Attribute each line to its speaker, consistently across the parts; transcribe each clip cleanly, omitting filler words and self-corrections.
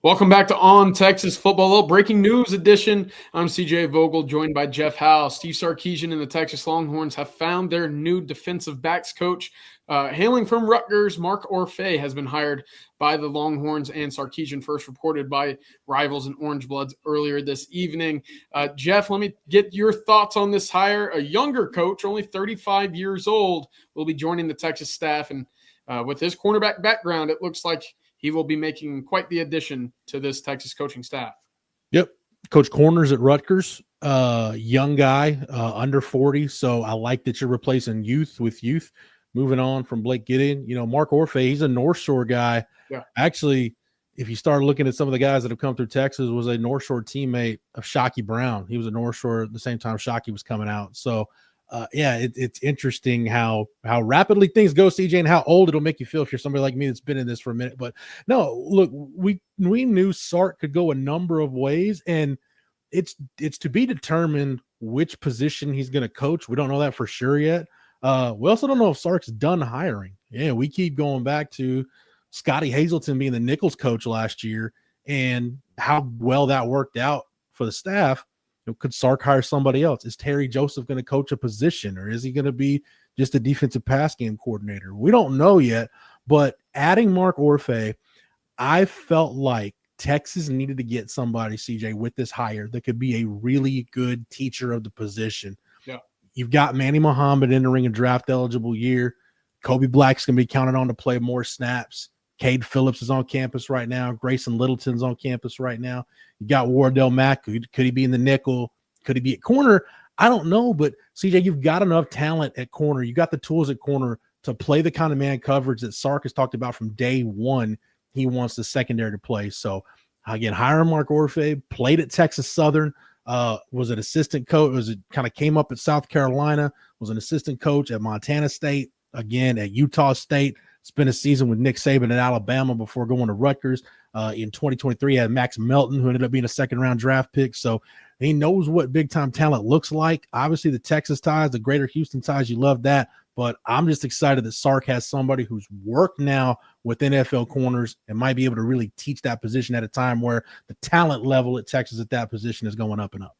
Speaker 1: Welcome back to On Texas Football, a little breaking news edition. I'm CJ Vogel, joined by Jeff Howe. Steve Sarkisian and the Texas Longhorns have found their new defensive backs coach. Hailing from Rutgers, Mark Orphey has been hired by the Longhorns, and Sarkisian first reported by Rivals and Orange Bloods earlier this evening. Jeff, let me get your thoughts on this hire. A younger coach, only 35 years old, will be joining the Texas staff, and with his cornerback background, it looks like he will be making quite the addition to this Texas coaching staff.
Speaker 2: Yep. Coach corners at Rutgers, young guy, under 40. So I like that you're replacing youth with youth. Moving on from Blake Gideon, Mark Orphey, he's a North Shore guy. Yeah. Actually, if you start looking at some of the guys that have come through Texas, was a North Shore teammate of Shockey Brown. He was a North Shore at the same time Shockey was coming out. So it's interesting how rapidly things go, CJ, and how old it'll make you feel if you're somebody like me that's been in this for a minute. But no, look, we knew Sark could go a number of ways, and it's to be determined which position he's going to coach. We don't know that for sure yet. We also don't know if Sark's done hiring. Yeah, we keep going back to Scotty Hazelton being the Nichols coach last year and how well that worked out for the staff. Could Sark hire somebody else? Is Terry Joseph going to coach a position, or is he going to be just a defensive pass game coordinator? We don't know yet, but adding Mark Orphey, I felt like Texas needed to get somebody, CJ, with this hire that could be a really good teacher of the position. Yeah. You've got Manny Muhammad entering a draft-eligible year. Kobe Black's going to be counted on to play more snaps. Cade Phillips is on campus right now. Grayson Littleton's on campus right now. You got Wardell Mack. Could he be in the nickel? Could he be at corner? I don't know, but CJ, you've got enough talent at corner. You got the tools at corner to play the kind of man coverage that Sark has talked about from day one. He wants the secondary to play. So again, hiring Mark Orphey, played at Texas Southern, was an assistant coach, kind of came up at South Carolina, was an assistant coach at Montana State, again at Utah State. Spent a season with Nick Saban at Alabama before going to Rutgers. In 2023, had Max Melton, who ended up being a second-round draft pick. So he knows what big-time talent looks like. Obviously, the Texas ties, the greater Houston ties, you love that. But I'm just excited that Sark has somebody who's worked now with NFL corners and might be able to really teach that position at a time where the talent level at Texas at that position is going up and up.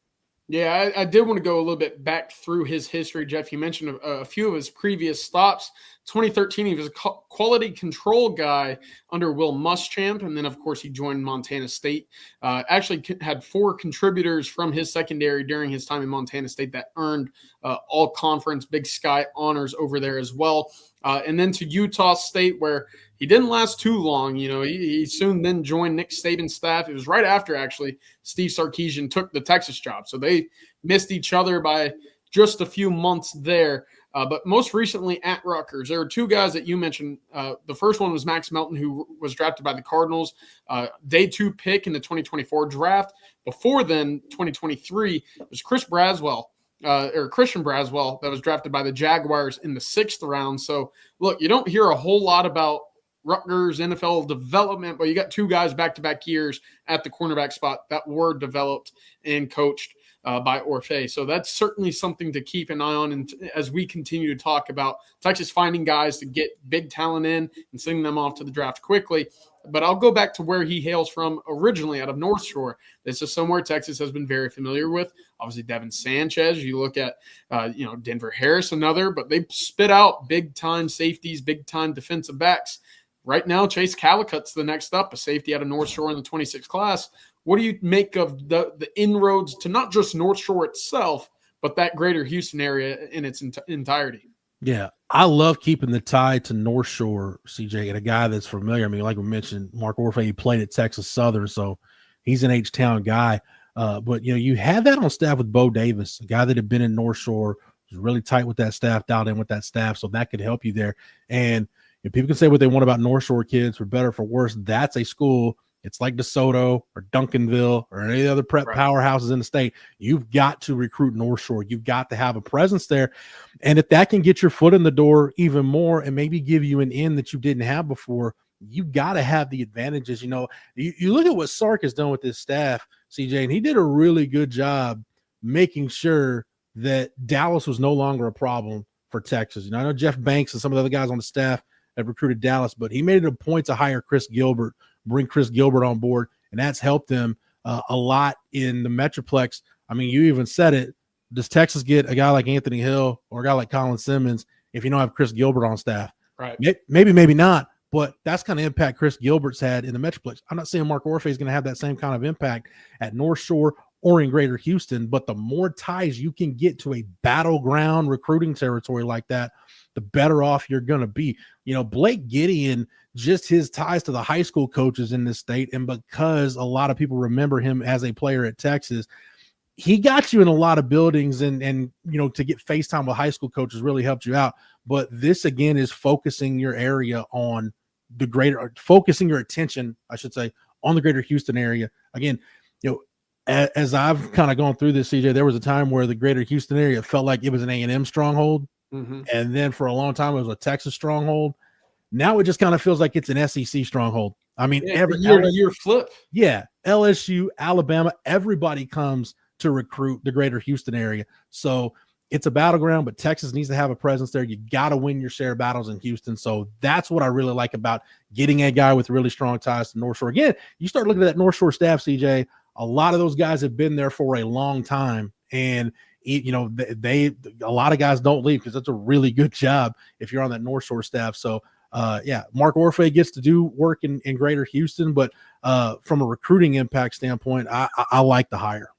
Speaker 1: Yeah, I did want to go a little bit back through his history, Jeff. You mentioned a few of his previous stops. 2013, he was a quality control guy under Will Muschamp, and then, of course, he joined Montana State. Actually had 4 contributors from his secondary during his time in Montana State that earned all-conference Big Sky honors over there as well. And then to Utah State, where he didn't last too long. He soon then joined Nick Saban's staff. It was right after, actually, Steve Sarkisian took the Texas job. So they missed each other by just a few months there. But most recently at Rutgers, there were 2 guys that you mentioned. The first one was Max Melton, who was drafted by the Cardinals, day 2 pick in the 2024 draft. Before then, 2023, it was Christian Braswell, that was drafted by the Jaguars in the 6th round. So, look, you don't hear a whole lot about Rutgers NFL development, but you got 2 guys back-to-back years at the cornerback spot that were developed and coached by Orphey. So that's certainly something to keep an eye on. And as we continue to talk about Texas finding guys to get big talent in and sending them off to the draft quickly. But I'll go back to where he hails from originally, out of North Shore. This is somewhere Texas has been very familiar with. Obviously, Devin Sanchez. You look at, Denver Harris, another. But they spit out big-time safeties, big-time defensive backs. Right now, Chase Callicut's the next up, a safety out of North Shore in the 26th class. What do you make of the inroads to not just North Shore itself, but that greater Houston area in its entirety?
Speaker 2: Yeah, I love keeping the tie to North Shore, CJ, and a guy that's familiar. I mean, like we mentioned, Mark Orphey, he played at Texas Southern, so he's an H-Town guy. But, you had that on staff with Bo Davis, a guy that had been in North Shore, was really tight with that staff, dialed in with that staff, so that could help you there. And people can say what they want about North Shore kids, for better or for worse. That's a school. It's like DeSoto or Duncanville or any other prep powerhouses in the state. You've got to recruit North Shore. You've got to have a presence there. And if that can get your foot in the door even more and maybe give you an in that you didn't have before, you got to have the advantages. You look at what Sark has done with his staff, CJ, and he did a really good job making sure that Dallas was no longer a problem for Texas. I know Jeff Banks and some of the other guys on the staff have recruited Dallas, but he made it a point to hire Chris Gilbert, bring Chris Gilbert on board, and that's helped them a lot in the Metroplex. I mean, you even said it. Does Texas get a guy like Anthony Hill or a guy like Colin Simmons if you don't have Chris Gilbert on staff?
Speaker 1: Right.
Speaker 2: Maybe not, but that's kind of impact Chris Gilbert's had in the Metroplex. I'm not saying Mark Orphey is going to have that same kind of impact at North Shore or in Greater Houston, but the more ties you can get to a battleground recruiting territory like that, the better off you're going to be. You know, Blake Gideon, just his ties to the high school coaches in this state, and because a lot of people remember him as a player at Texas, he got you in a lot of buildings, and you know, to get FaceTime with high school coaches really helped you out. But this again is focusing your area on focusing your attention, I should say, on the Greater Houston area. Again, you know, as I've kind of gone through this, CJ, there was a time where the Greater Houston area felt like it was an A&M stronghold.
Speaker 1: Mm-hmm.
Speaker 2: And then for a long time, it was a Texas stronghold. Now it just kind of feels like it's an SEC stronghold. I mean,
Speaker 1: every year flip.
Speaker 2: Yeah. LSU, Alabama, everybody comes to recruit the Greater Houston area. So it's a battleground, but Texas needs to have a presence there. You got to win your share of battles in Houston. So that's what I really like about getting a guy with really strong ties to North Shore. Again, you start looking at that North Shore staff, CJ, a lot of those guys have been there for a long time. And, you know, a lot of guys don't leave because that's a really good job if you're on that North Shore staff. So, yeah, Mark Orphey gets to do work in Greater Houston, but from a recruiting impact standpoint, I like the hire.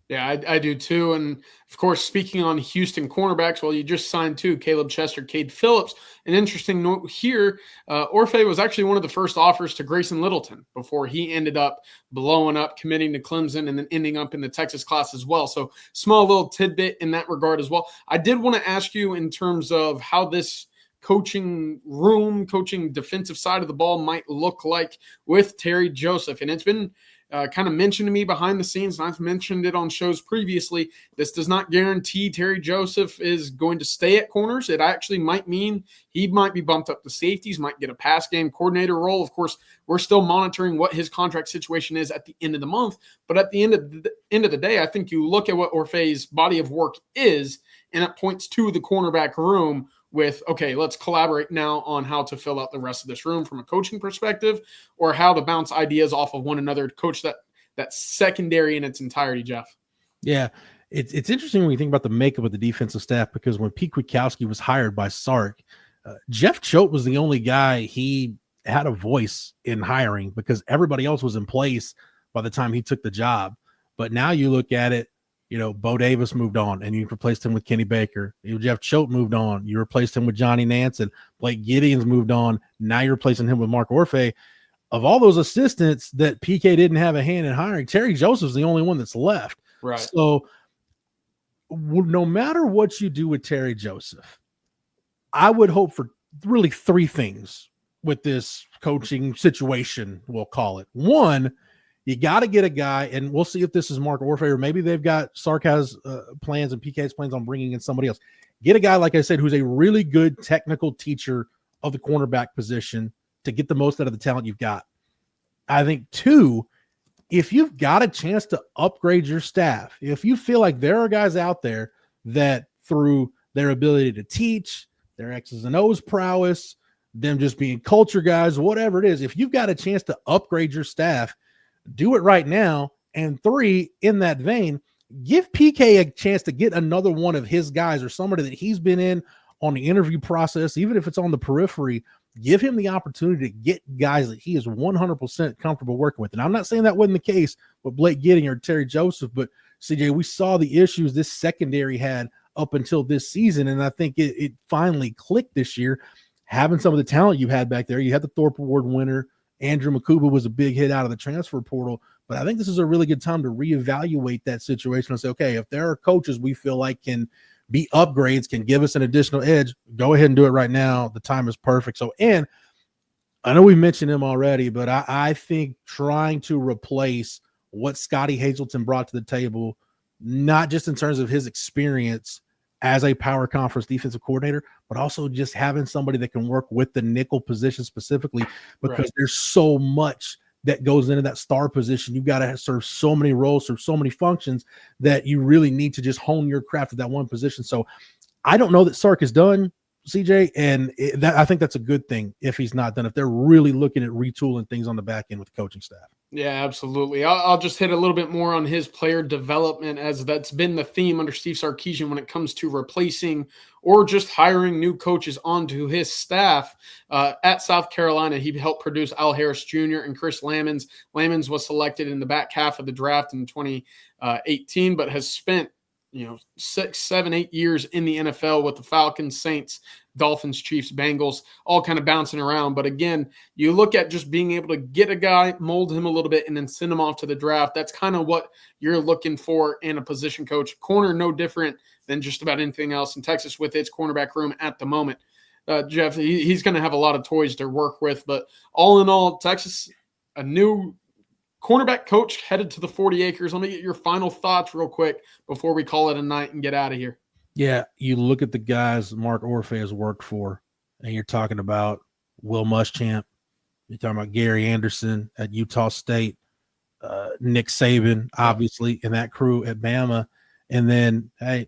Speaker 1: Yeah, I do too. And of course, speaking on Houston cornerbacks, well, you just signed two, Caleb Chester, Cade Phillips. An interesting note here, Orphey was actually one of the first offers to Grayson Littleton before he ended up blowing up, committing to Clemson, and then ending up in the Texas class as well. So small little tidbit in that regard as well. I did want to ask you in terms of how this coaching defensive side of the ball might look like with Terry Joseph. And it's been kind of mentioned to me behind the scenes, and I've mentioned it on shows previously. This does not guarantee Terry Joseph is going to stay at corners. It actually might mean he might be bumped up to safeties, might get a pass game coordinator role. Of course, we're still monitoring what his contract situation is at the end of the month. But at the end of the day, I think you look at what Orphey's body of work is, and it points to the cornerback room with, okay, let's collaborate now on how to fill out the rest of this room from a coaching perspective, or how to bounce ideas off of one another to coach that secondary in its entirety, Jeff.
Speaker 2: Yeah, it's interesting when you think about the makeup of the defensive staff, because when Pete Kwiatkowski was hired by Sark, Jeff Choate was the only guy he had a voice in hiring, because everybody else was in place by the time he took the job. But now you look at it, you know, Bo Davis moved on and you replaced him with Kenny Baker. Jeff Choate moved on. You replaced him with Johnny Nance, and Blake Gideon's moved on. Now you're replacing him with Mark Orphey. Of all those assistants that PK didn't have a hand in hiring, Terry Joseph's the only one that's left.
Speaker 1: Right.
Speaker 2: So no matter what you do with Terry Joseph, I would hope for really three things with this coaching situation, we'll call it. One, you got to get a guy, and we'll see if this is Mark Orphey, or maybe they've got Sark has plans and PK's plans on bringing in somebody else. Get a guy, like I said, who's a really good technical teacher of the cornerback position to get the most out of the talent you've got. I think two, if you've got a chance to upgrade your staff, if you feel like there are guys out there that through their ability to teach, their X's and O's prowess, them just being culture guys, whatever it is, if you've got a chance to upgrade your staff, do it right now. And three, in that vein, give PK a chance to get another one of his guys or somebody that he's been in on the interview process, even if it's on the periphery. Give him the opportunity to get guys that he is 100% comfortable working with. And I'm not saying that wasn't the case with Blake Gideon or Terry Joseph, but CJ, we saw the issues this secondary had up until this season, and I think it finally clicked this year, having some of the talent you had back there. You had the Thorpe Award winner. Andrew Makuba was a big hit out of the transfer portal, but I think this is a really good time to reevaluate that situation and say, okay, if there are coaches we feel like can be upgrades, can give us an additional edge, go ahead and do it right now. The time is perfect. So, and I know we mentioned him already, but I think trying to replace what Scotty Hazelton brought to the table, not just in terms of his experience as a power conference defensive coordinator, but also just having somebody that can work with the nickel position specifically, because there's so much that goes into that star position. You've got to serve so many roles, serve so many functions, that you really need to just hone your craft at that one position. So I don't know that Sark is done. CJ, and I think that's a good thing if he's not done, if they're really looking at retooling things on the back end with the coaching staff.
Speaker 1: Yeah, absolutely. I'll just hit a little bit more on his player development, as that's been the theme under Steve Sarkisian when it comes to replacing or just hiring new coaches onto his staff. At South Carolina, he helped produce Al Harris Jr. and Chris Lamons. Lamons was selected in the back half of the draft in 2018, but has spent 6, 7, 8 years in the NFL with the Falcons, Saints, Dolphins, Chiefs, Bengals, all kind of bouncing around. But again, you look at just being able to get a guy, mold him a little bit, and then send him off to the draft. That's kind of what you're looking for in a position coach. Corner, no different than just about anything else in Texas with its cornerback room at the moment. Jeff, he's going to have a lot of toys to work with. But all in all, Texas, a new cornerback coach headed to the 40 acres. Let me get your final thoughts real quick before we call it a night and get out of here.
Speaker 2: Yeah, you look at the guys Mark Orphey has worked for, and you're talking about Will Muschamp. You're talking about Gary Anderson at Utah State, Nick Saban, obviously, and that crew at Bama. And then, hey,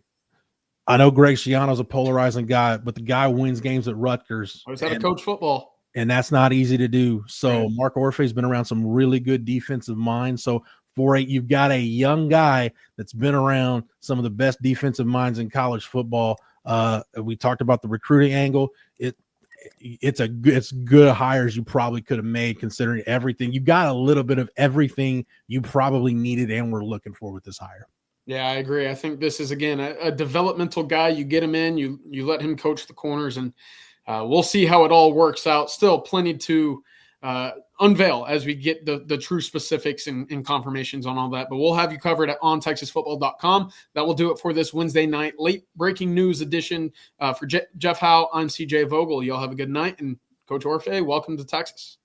Speaker 2: I know Greg Schiano's a polarizing guy, but the guy wins games at Rutgers.
Speaker 1: Always had to coach football.
Speaker 2: And that's not easy to do. So Mark Orphey's been around some really good defensive minds. So you've got a young guy that's been around some of the best defensive minds in college football. We talked about the recruiting angle. It's good hires you probably could have made considering everything. You got a little bit of everything you probably needed and were looking for with this hire.
Speaker 1: Yeah, I agree. I think this is, again, a developmental guy. You get him in, you let him coach the corners, and we'll see how it all works out. Still plenty to unveil as we get the true specifics and confirmations on all that. But we'll have you covered at ontexasfootball.com. That will do it for this Wednesday night late breaking news edition. For Jeff Howe, I'm CJ Vogel. Y'all have a good night. And Coach Orphey, welcome to Texas.